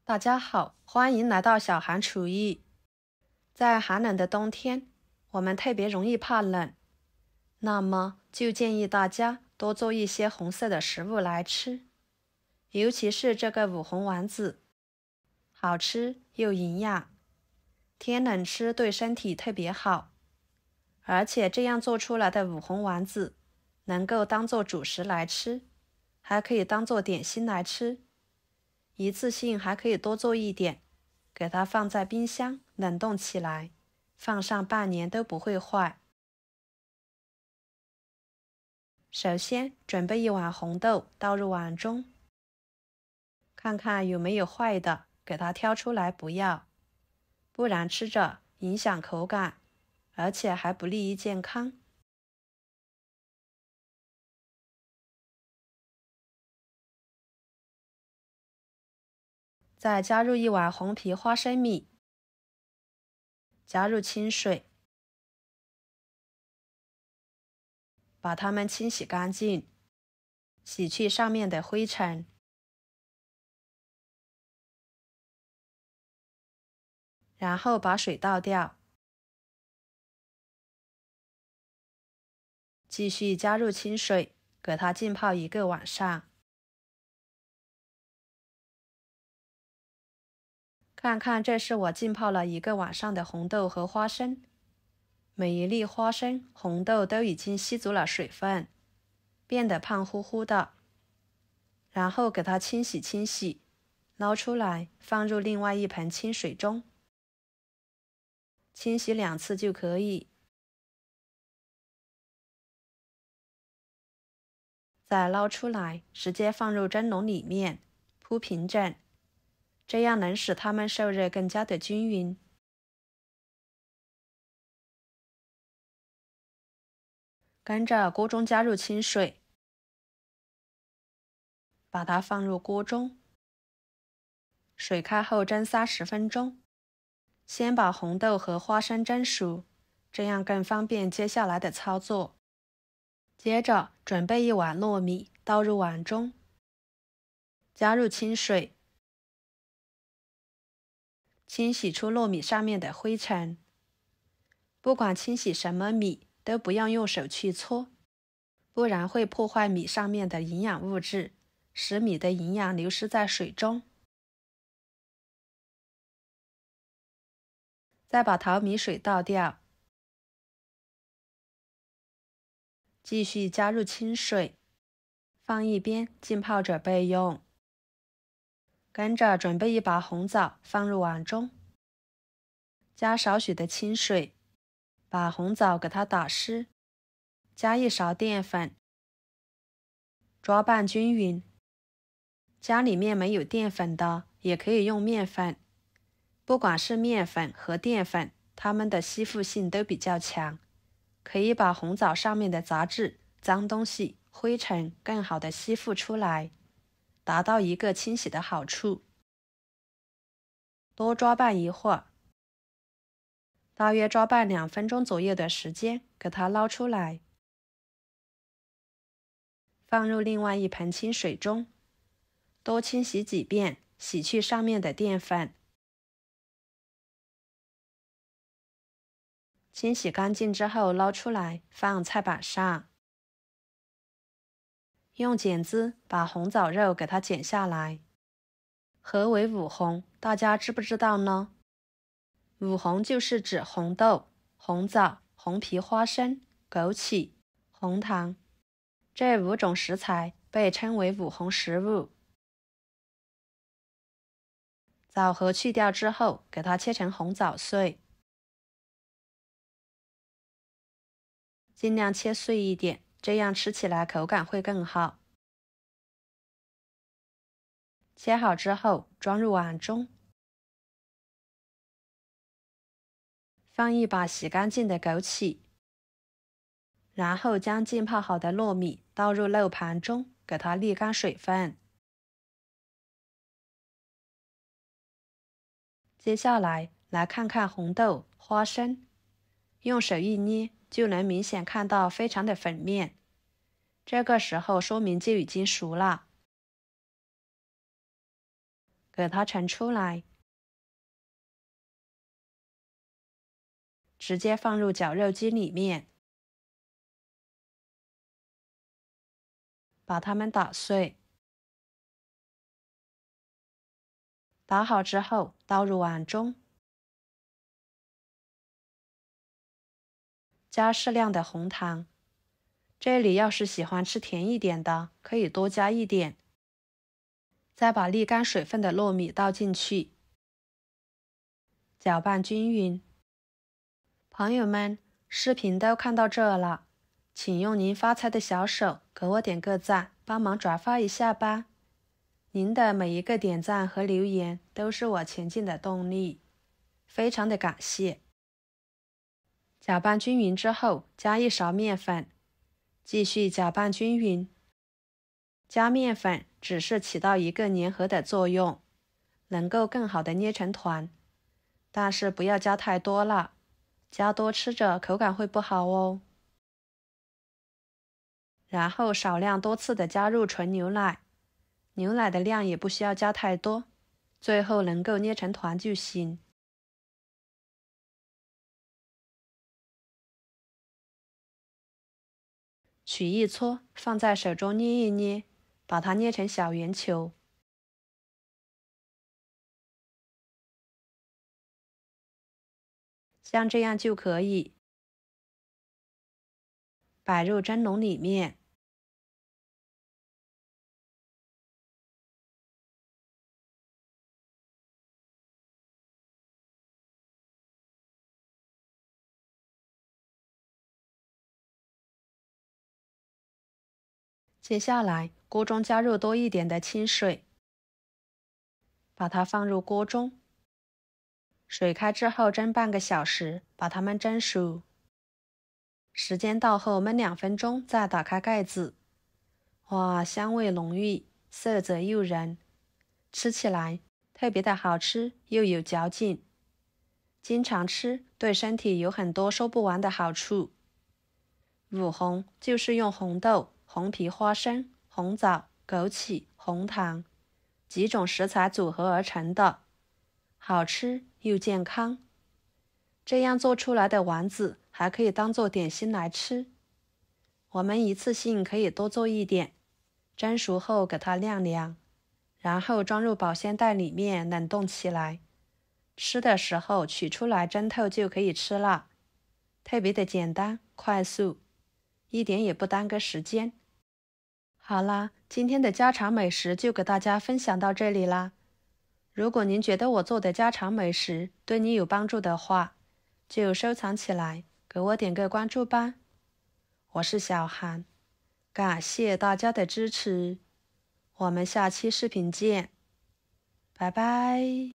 大家好，欢迎来到小韩厨艺。在寒冷的冬天，我们特别容易怕冷，那么就建议大家多做一些红色的食物来吃，尤其是这个五红丸子，好吃又营养，天冷吃对身体特别好。而且这样做出来的五红丸子，能够当做主食来吃，还可以当做点心来吃。一次性还可以多做一点，给它放在冰箱冷冻起来，放上半年都不会坏。首先准备一碗红豆，倒入碗中，看看有没有坏的，给它挑出来不要，不然吃着影响口感，而且还不利于健康。再加入一碗红皮花生米，加入清水，把它们清洗干净，洗去上面的灰尘，然后把水倒掉，继续加入清水，给它浸泡1个晚上。看看，这是我浸泡了1个晚上的红豆和花生，每一粒花生、红豆都已经吸足了水分，变得胖乎乎的。然后给它清洗，捞出来，放入另外一盆清水中，清洗2次就可以。再捞出来，直接放入蒸笼里面，铺平整，这样能使它们受热更加的均匀。跟着锅中加入清水，把它放入锅中，水开后蒸30分钟。先把红豆和花生蒸熟，这样更方便接下来的操作。接着准备一碗糯米，倒入碗中，加入清水，清洗出糯米上面的灰尘。不管清洗什么米，都不要用手去搓，不然会破坏米上面的营养物质，使米的营养流失在水中。再把淘米水倒掉，继续加入清水，放一边浸泡着备用。跟着准备一把红枣，放入碗中，加少许的清水，把红枣给它打湿，加1勺淀粉，抓拌均匀。家里面没有淀粉的，也可以用面粉。不管是面粉和淀粉，它们的吸附性都比较强，可以把红枣上面的杂质、脏东西、灰尘更好的吸附出来，达到一个清洗的好处。多抓拌一会儿，大约抓拌2分钟左右的时间，给它捞出来，放入另外一盆清水中，多清洗几遍，洗去上面的淀粉。清洗干净之后捞出来，放菜板上，用剪子把红枣肉给它剪下来。何为五红？大家知不知道呢？五红就是指红豆、红枣、红皮花生、枸杞、红糖，这5种食材被称为五红食物。枣核去掉之后，给它切成红枣碎，尽量切碎一点，这样吃起来口感会更好。切好之后装入碗中，放一把洗干净的枸杞，然后将浸泡好的糯米倒入漏盘中，给它沥干水分。接下来看看红豆、花生，用手一捏就能明显看到非常的粉面，这个时候说明就已经熟了。给它盛出来，直接放入绞肉机里面，把它们打碎。打好之后，倒入碗中，加适量的红糖。这里要是喜欢吃甜一点的，可以多加一点。再把沥干水分的糯米倒进去，搅拌均匀。朋友们，视频都看到这了，请用您发财的小手给我点个赞，帮忙转发一下吧。您的每一个点赞和留言都是我前进的动力，非常的感谢。搅拌均匀之后，加1勺面粉，继续搅拌均匀。加面粉只是起到一个粘合的作用，能够更好的捏成团，但是不要加太多了，加多吃着口感会不好哦。然后少量多次的加入纯牛奶，牛奶的量也不需要加太多，最后能够捏成团就行。取一撮，放在手中捏一捏，把它捏成小圆球。像这样就可以。摆入蒸笼里面。接下来，锅中加入多一点的清水，把它放入锅中。水开之后蒸半个小时，把它们蒸熟。时间到后焖2分钟，再打开盖子。哇，香味浓郁，色泽诱人，吃起来特别的好吃，又有嚼劲。经常吃，对身体有很多说不完的好处。五红就是用红豆、红皮花生、红枣、枸杞、红糖几种食材组合而成的，好吃又健康。这样做出来的丸子还可以当做点心来吃。我们一次性可以多做一点，蒸熟后给它晾凉，然后装入保鲜袋里面冷冻起来。吃的时候取出来蒸透就可以吃了，特别的简单快速，一点也不耽搁时间。好啦，今天的家常美食就给大家分享到这里啦。如果您觉得我做的家常美食对你有帮助的话，就收藏起来，给我点个关注吧。我是小韩，感谢大家的支持，我们下期视频见，拜拜。